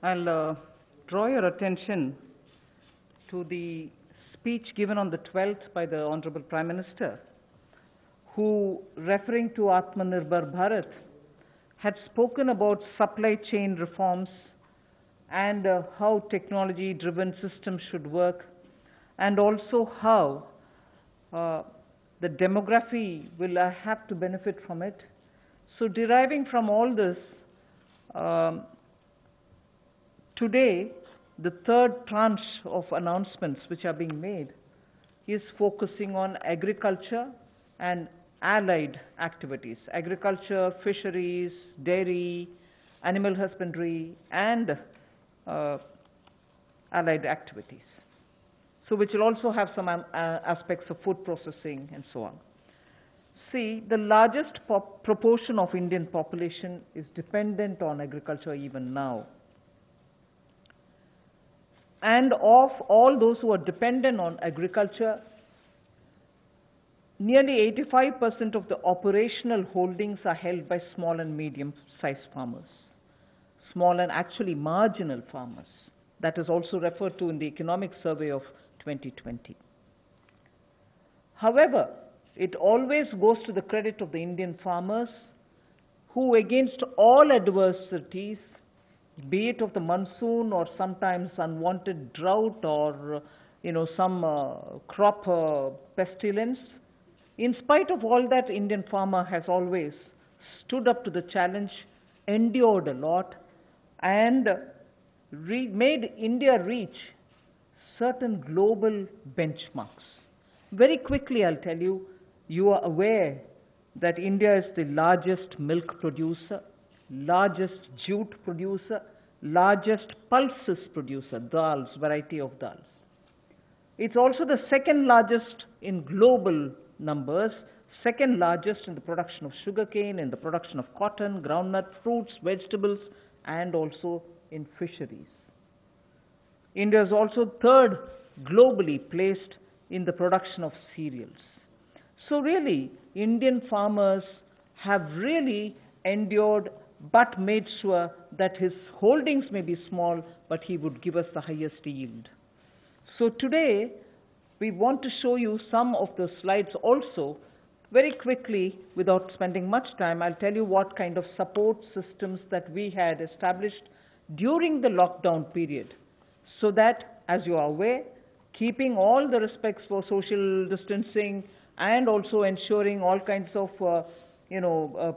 I'll draw your attention to the speech given on the 12th by the Honorable Prime Minister, who, referring to Atmanirbhar Bharat, had spoken about supply chain reforms and how technology-driven systems should work, and also how the demography will have to benefit from it. So deriving from all this, today, the third tranche of announcements which are being made is focusing on agriculture and allied activities. Agriculture, fisheries, dairy, animal husbandry, and allied activities. So which will also have some aspects of food processing and so on. See, the largest proportion of Indian population is dependent on agriculture even now. And of all those who are dependent on agriculture, nearly 85% of the operational holdings are held by small and medium-sized farmers, small and actually marginal farmers. That is also referred to in the Economic Survey of 2020. However, it always goes to the credit of the Indian farmers who, against all adversities, be it of the monsoon or sometimes unwanted drought or some crop pestilence, in spite of all that, Indian farmer has always stood up to the challenge, endured a lot, and made India reach certain global benchmarks. Very quickly, I'll tell you, you are aware that India is the largest milk producer, largest jute producer, largest pulses producer, dals, variety of dals. It's also the second largest in global numbers, second largest in the production of sugarcane, in the production of cotton, groundnut, fruits, vegetables, and also in fisheries. India is also third globally placed in the production of cereals. So really, Indian farmers have really endured but made sure that his holdings may be small, but he would give us the highest yield. So today, we want to show you some of the slides also. Very quickly, without spending much time, I'll tell you what kind of support systems that we had established during the lockdown period, so that, as you are aware, keeping all the respects for social distancing and also ensuring all kinds of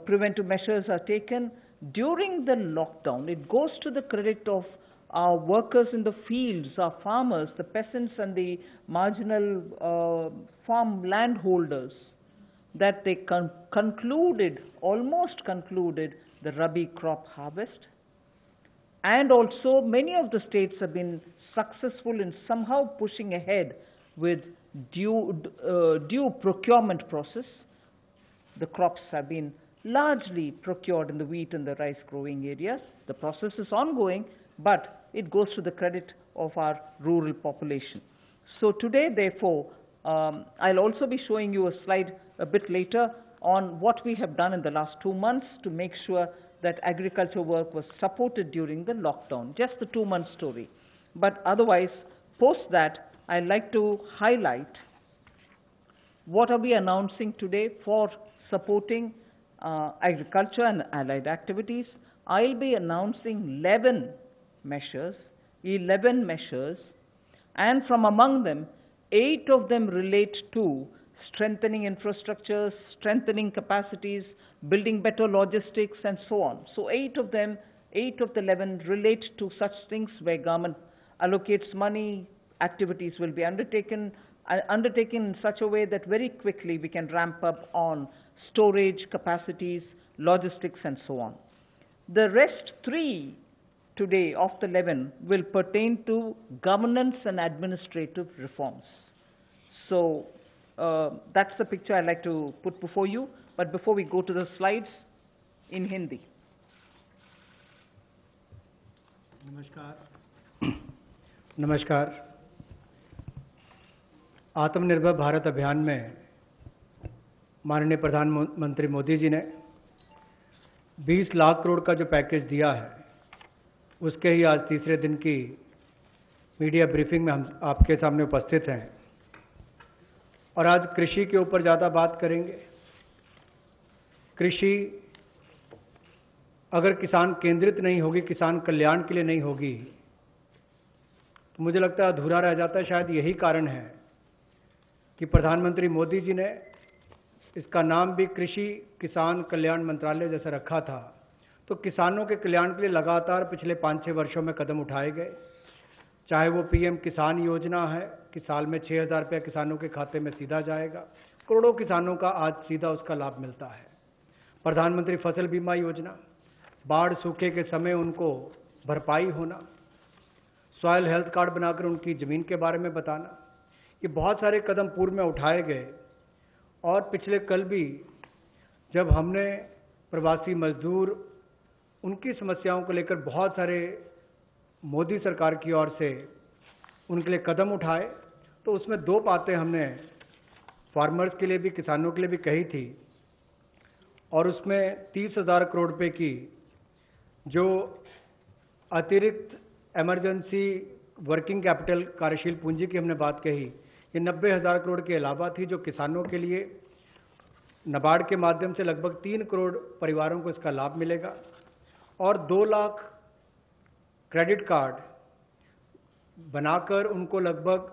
preventive measures are taken during the lockdown. It goes to the credit of our workers in the fields, our farmers, the peasants and the marginal farm landholders, that they almost concluded the Rabi crop harvest. And also many of the states have been successful in somehow pushing ahead with due procurement process. The crops have been largely procured in the wheat and the rice growing areas. The process is ongoing, but it goes to the credit of our rural population. So today, therefore, I'll also be showing you a slide a bit later on what we have done in the last 2 months to make sure that agriculture work was supported during the lockdown, just the 2-month story. But otherwise, post that, I'd like to highlight what are we announcing today for supporting agriculture and allied activities. I'll be announcing 11 measures, and from among them, 8 of them relate to strengthening infrastructures, strengthening capacities, building better logistics, and so on. So 8 of the 11 relate to such things where government allocates money, activities will be undertaken in such a way that very quickly we can ramp up on storage capacities, logistics, and so on. The rest 3 today of the 11 will pertain to governance and administrative reforms. So that's the picture I'd like to put before you. But before we go to the slides, in Hindi. नमस्कार। आत्मनिर्भर भारत अभियान में माननीय प्रधानमंत्री मोदी जी ने 20 लाख करोड़ का जो package दिया है, उसके ही आज तीसरे दिन की मीडिया ब्रीफिंग में हम आपके सामने उपस्थित हैं और आज कृषि के ऊपर ज़्यादा बात करेंगे। कृषि अगर किसान केंद्रित नहीं होगी, किसान कल्याण के लिए नहीं होगी, तो मुझे लगता है अधूरा रह जाता है। शायद यही कारण है कि प्रधानमंत्री मोदी जी ने इसका नाम भी कृषि किसान कल्याण मंत्रालय जैसा रखा था। तो किसानों के कल्याण के लिए लगातार पिछले 5-6 वर्षों में कदम उठाए गए, चाहे वो पीएम किसान योजना है कि साल में 6,000 रुपया किसानों के खाते में सीधा जाएगा, करोड़ों किसानों का आज सीधा उसका लाभ मिलता है। प्रधानमंत्री फसल बीमा योजना, बाढ़ सूखे के समय उनको भरपाई होना, सॉयल हेल्थ कार्ड बनाकर उनकी ज़मीन के बारे में बताना, ये बहुत सारे कदम पूर्व में उठाए गए। और पिछले कल भी जब हमने प्रवासी मजदूर, उनकी समस्याओं को लेकर बहुत सारे मोदी सरकार की ओर से उनके लिए कदम उठाए, तो उसमें 2 बातें हमने फार्मर्स के लिए भी, किसानों के लिए भी कही थी। और उसमें 30,000 करोड़ रुपए की जो अतिरिक्त इमरजेंसी वर्किंग कैपिटल कार्यशील पूंजी की हमने बात कही, ये 90,000 करोड़ के अलावा थी, जो किसानों के लिए नाबार्ड के माध्यम से लगभग 3 करोड़ परिवारों को इसका लाभ मिलेगा। और 2 लाख क्रेडिट कार्ड बनाकर उनको लगभग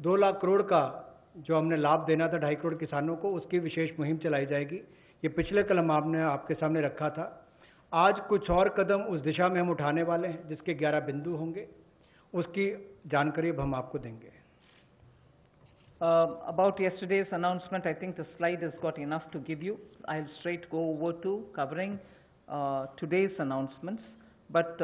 2 लाख करोड़ का जो हमने लाभ देना था 2.5 करोड़ किसानों को, उसकी विशेष मुहिम चलाई जाएगी। ये पिछले कल हमने आपके सामने रखा था। आज कुछ और कदम उस दिशा में हम उठाने वाले हैं, जिसके 11 बिंदु होंगे, उसकी जानकारी अब हम आपको देंगे। About yesterday's announcement, I think the slide has got enough to give you. I'll straight go over to covering today's announcements, but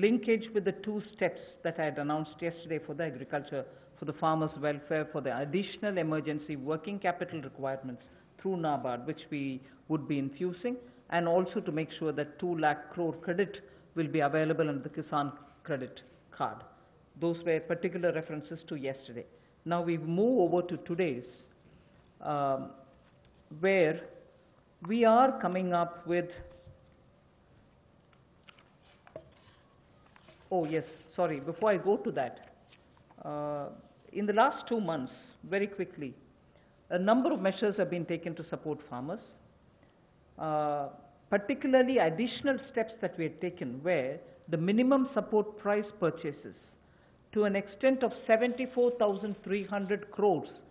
linkage with the 2 steps that I had announced yesterday for the agriculture, for the farmers' welfare, for the additional emergency working capital requirements through NABARD, which we would be infusing, and also to make sure that 2 lakh crore credit will be available under the Kisan credit card. Those were particular references to yesterday. Now we move over to today's, where we are coming up with, oh yes, sorry, before I go to that, in the last 2 months, very quickly, a number of measures have been taken to support farmers. Particularly additional steps that we had taken where the minimum support price purchases to an extent of 74,300 crores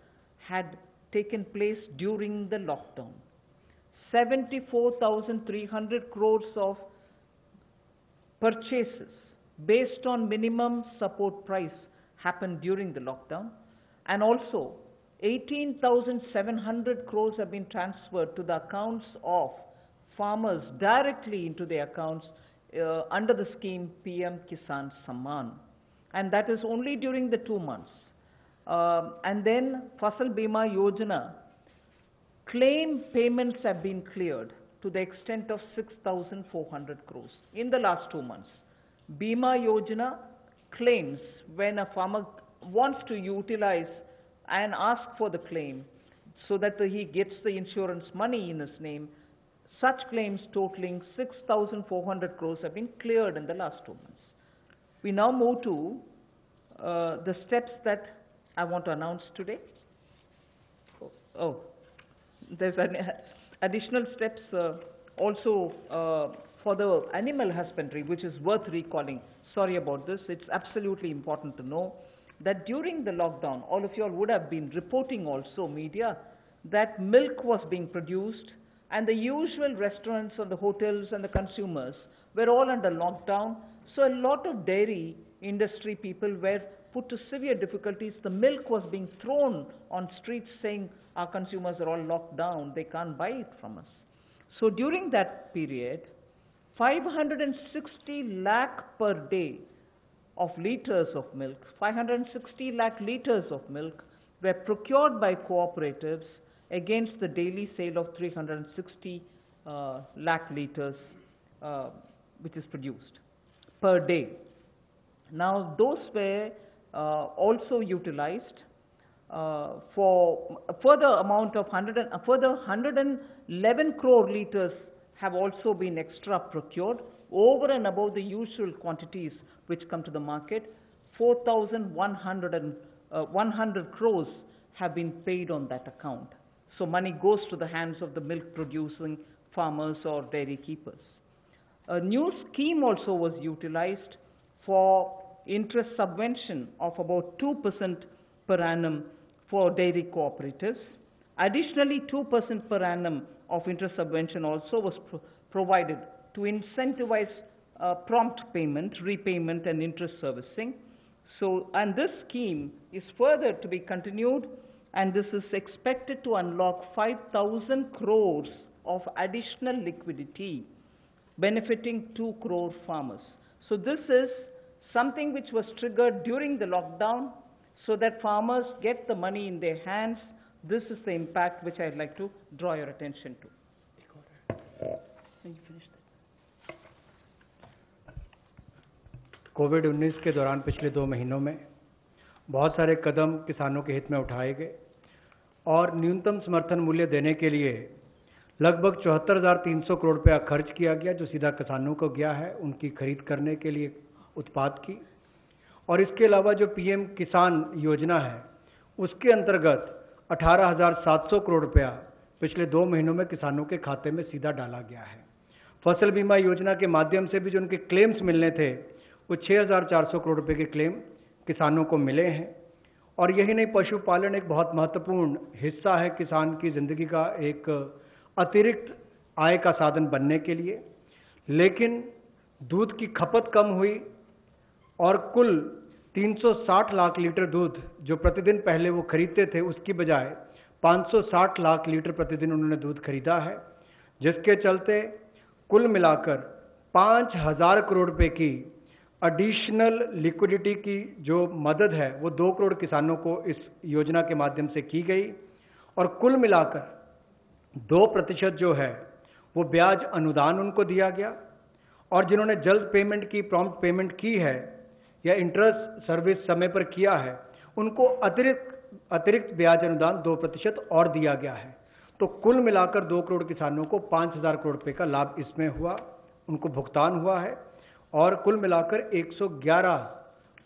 had taken place during the lockdown. 74,300 crores of purchases based on minimum support price happened during the lockdown, and also 18,700 crores have been transferred to the accounts of farmers directly into their accounts under the scheme PM Kisan Samman, and that is only during the 2 months. And then Fasal Bima Yojana claim payments have been cleared to the extent of 6,400 crores in the last 2 months. Bima Yojana claims, when a farmer wants to utilize and ask for the claim so that he gets the insurance money in his name, such claims totaling 6,400 crores have been cleared in the last 2 months. We now move to the steps that I want to announce today. There's additional steps also for the animal husbandry, which is worth recalling. Sorry about this. It's absolutely important to know that during the lockdown, all of you all would have been reporting also, media, that milk was being produced, and the usual restaurants and the hotels and the consumers were all under lockdown. So a lot of dairy industry people were put to severe difficulties. The milk was being thrown on streets saying our consumers are all locked down, they can't buy it from us. So during that period, 560 lakh per day of liters of milk, 560 lakh liters of milk were procured by cooperatives against the daily sale of 360 lakh liters which is produced per day. Now those were also utilized for a further amount of 111 crore liters have also been extra procured over and above the usual quantities which come to the market, 4,100 crores have been paid on that account. So money goes to the hands of the milk producing farmers or dairy keepers. A new scheme also was utilized for interest subvention of about 2% per annum for dairy cooperatives. Additionally, 2% per annum of interest subvention also was provided to incentivize prompt payment, repayment, and interest servicing. So, and this scheme is further to be continued, and this is expected to unlock 5,000 crores of additional liquidity, benefiting 2 crore farmers. So this is something which was triggered during the lockdown so that farmers get the money in their hands. This is the impact which I'd like to draw your attention to. कोविड-19 के दौरान पिछले 2 महीनों में बहुत सारे कदम किसानों के हित में उठाए गए और न्यूनतम समर्थन मूल्य देने के लिए लगभग 74,300 करोड़ रुपया खर्च किया गया, जो सीधा किसानों को गया है उनकी खरीद करने के लिए उत्पाद की। और इसके अलावा जो पीएम किसान योजना है उसके अंतर्गत 18,700 करोड़ रुपया पिछले 2 महीनों में किसानों के खाते में सीधा डाला गया है। फसल बीमा योजना के माध्यम से भी जो उनके क्लेम्स मिलने थे वो 6,400 करोड़ रुपए के क्लेम किसानों को मिले हैं। और यही नहीं, पशुपालन एक बहुत महत्वपूर्ण हिस्सा है किसान की जिंदगी का, एक अतिरिक्त आय का साधन बनने के लिए। लेकिन दूध की खपत कम हुई और कुल 360 लाख लीटर दूध जो प्रतिदिन पहले वो खरीदते थे उसकी बजाय 560 लाख लीटर प्रतिदिन उन्होंने दूध खरीदा है, जिसके चलते कुल मिलाकर 5,000 करोड़ रुपए की एडिशनल लिक्विडिटी की जो मदद है वो 2 करोड़ किसानों को इस योजना के माध्यम से की गई। और कुल मिलाकर 2% जो है वो ब्याज अनुदान उनको दिया गया, और जिन्होंने जल्द पेमेंट की, प्रॉम्प्ट पेमेंट की है या इंटरेस्ट सर्विस समय पर किया है, उनको अतिरिक्त ब्याज अनुदान 2% और दिया गया है। तो कुल मिलाकर 2 करोड़ किसानों को 5,000 करोड़ रुपए का लाभ इसमें हुआ, उनको भुगतान हुआ है। और कुल मिलाकर 111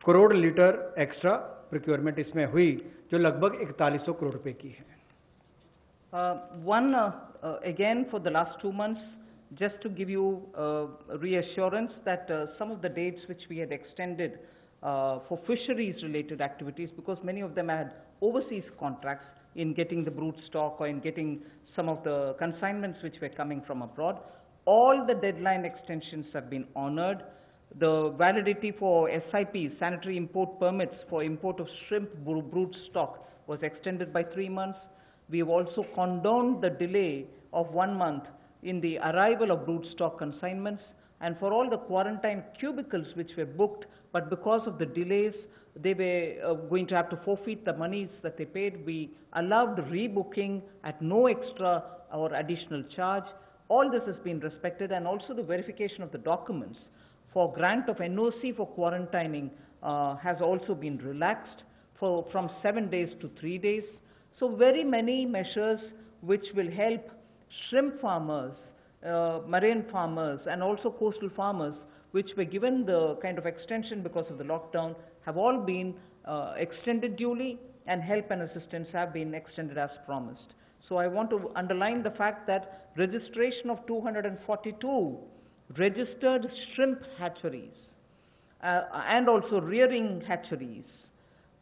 करोड़ लीटर एक्स्ट्रा प्रोक्योरमेंट इसमें हुई, जो लगभग 4100 करोड़ रुपए की है। Again, for the last 2 months, just to give you reassurance that some of the dates which we had extended for fisheries related activities, because many of them had overseas contracts in getting the brood stock or in getting some of the consignments which were coming from abroad, all the deadline extensions have been honored. The validity for SIP, sanitary import permits for import of shrimp brood stock, was extended by 3 months. We have also condoned the delay of 1 month in the arrival of brood stock consignments, and for all the quarantine cubicles which were booked, but because of the delays, they were going to have to forfeit the monies that they paid. We allowed rebooking at no extra or additional charge. All this has been respected, and also the verification of the documents for grant of NOC for quarantining has also been relaxed from 7 days to 3 days. So very many measures which will help shrimp farmers, marine farmers, and also coastal farmers, which were given the kind of extension because of the lockdown, have all been extended duly, and help and assistance have been extended as promised. So I want to underline the fact that registration of 242 registered shrimp hatcheries and also rearing hatcheries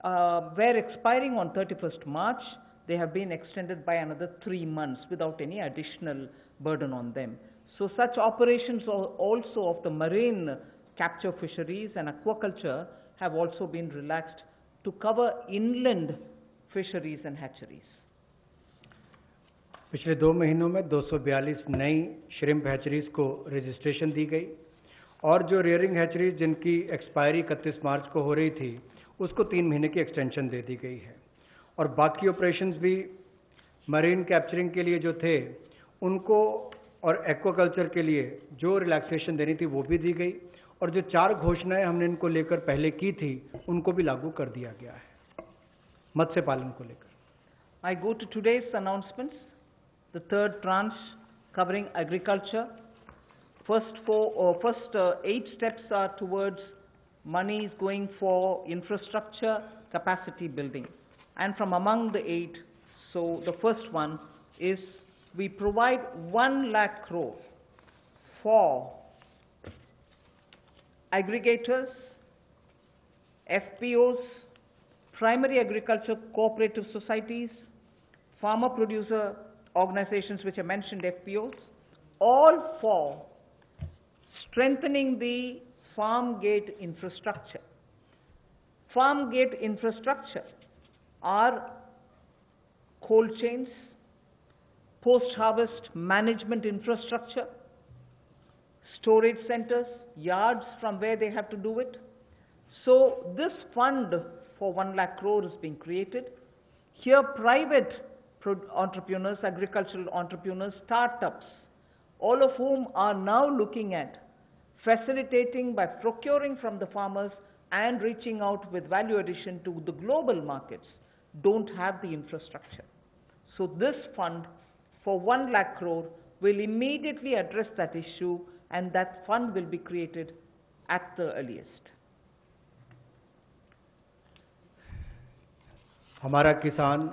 were expiring on 31st March. They have been extended by another 3 months without any additional burden on them. So such operations also of the marine capture fisheries and aquaculture have also been relaxed to cover inland fisheries and hatcheries. पिछले 2 महीनों में 242 नई shrimp hatcheries को registration दी गई, और जो rearing hatcheries जिनकी expiry 31 मार्च को हो रही थी उसको 3 महीने की एक्सटेंशन दे दी गई है। और बाकी ऑपरेशंस भी मरीन कैप्चरिंग के लिए जो थे उनको और एक्वाकल्चर के लिए जो रिलैक्सेशन देनी थी वो भी दी गई, और जो 4 घोषणाएं हमने इनको लेकर पहले की थी उनको भी लागू कर दिया गया है मत्स्य पालन को लेकर। I go to today's announcements. The third tranche covering agriculture. First 8 steps are towards money is going for infrastructure capacity building. And from among the 8, so the first one is we provide 1 lakh crore for aggregators, FPOs, primary agriculture cooperative societies, farmer producer organizations which I mentioned, FPOs, all for strengthening the farm gate infrastructure. Farm gate infrastructure are cold chains, post-harvest management infrastructure, storage centers, yards from where they have to do it. So this fund for 1 lakh crore is being created. Here private entrepreneurs, agricultural entrepreneurs, startups, all of whom are now looking at facilitating by procuring from the farmers and reaching out with value addition to the global markets, don't have the infrastructure. So this fund for 1 lakh crore will immediately address that issue, and that fund will be created at the earliest. हमारा किसान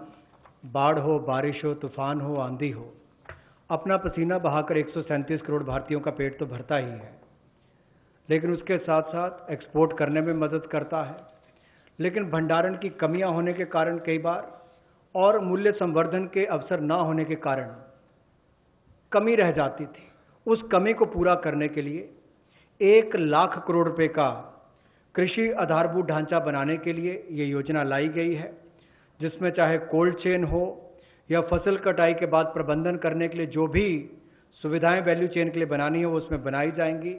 बाढ़ हो, बारिश हो, तूफान हो, आंधी हो, अपना पसीना बहाकर 137 करोड़ भारतीयों का पेट तो भरता ही है, लेकिन उसके साथ साथ एक्सपोर्ट करने में मदद करता है। लेकिन भंडारण की कमियां होने के कारण कई बार और मूल्य संवर्धन के अवसर न होने के कारण कमी रह जाती थी। उस कमी को पूरा करने के लिए 1 लाख करोड़ रुपए का कृषि आधारभूत ढांचा बनाने के लिए ये योजना लाई गई है, जिसमें चाहे कोल्ड चेन हो या फसल कटाई के बाद प्रबंधन करने के लिए जो भी सुविधाएं वैल्यू चेन के लिए बनानी है वो उसमें बनाई जाएंगी,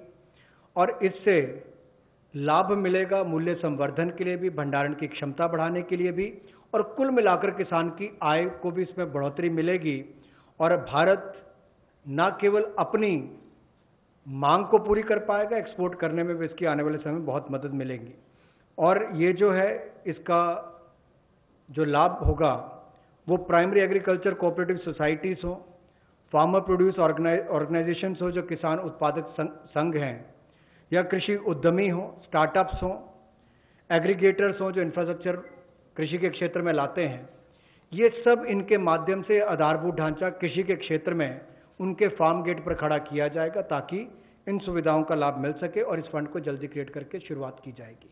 और इससे लाभ मिलेगा मूल्य संवर्धन के लिए भी, भंडारण की क्षमता बढ़ाने के लिए भी, और कुल मिलाकर किसान की आय को भी इसमें बढ़ोतरी मिलेगी। और भारत न केवल अपनी मांग को पूरी कर पाएगा, एक्सपोर्ट करने में भी इसकी आने वाले समय में बहुत मदद मिलेगी। और ये जो है इसका जो लाभ होगा वो प्राइमरी एग्रीकल्चर कोऑपरेटिव सोसाइटीज हो, फार्मर प्रोड्यूस ऑर्गेनाइजेशंस हो जो किसान उत्पादक संघ हैं, या कृषि उद्यमी हो, स्टार्टअप्स हो, एग्रीगेटर्स हो जो इंफ्रास्ट्रक्चर कृषि के क्षेत्र में लाते हैं, ये सब इनके माध्यम से आधारभूत ढांचा कृषि के क्षेत्र में उनके फार्म गेट पर खड़ा किया जाएगा ताकि इन सुविधाओं का लाभ मिल सके, और इस फंड को जल्दी क्रिएट करके शुरुआत की जाएगी।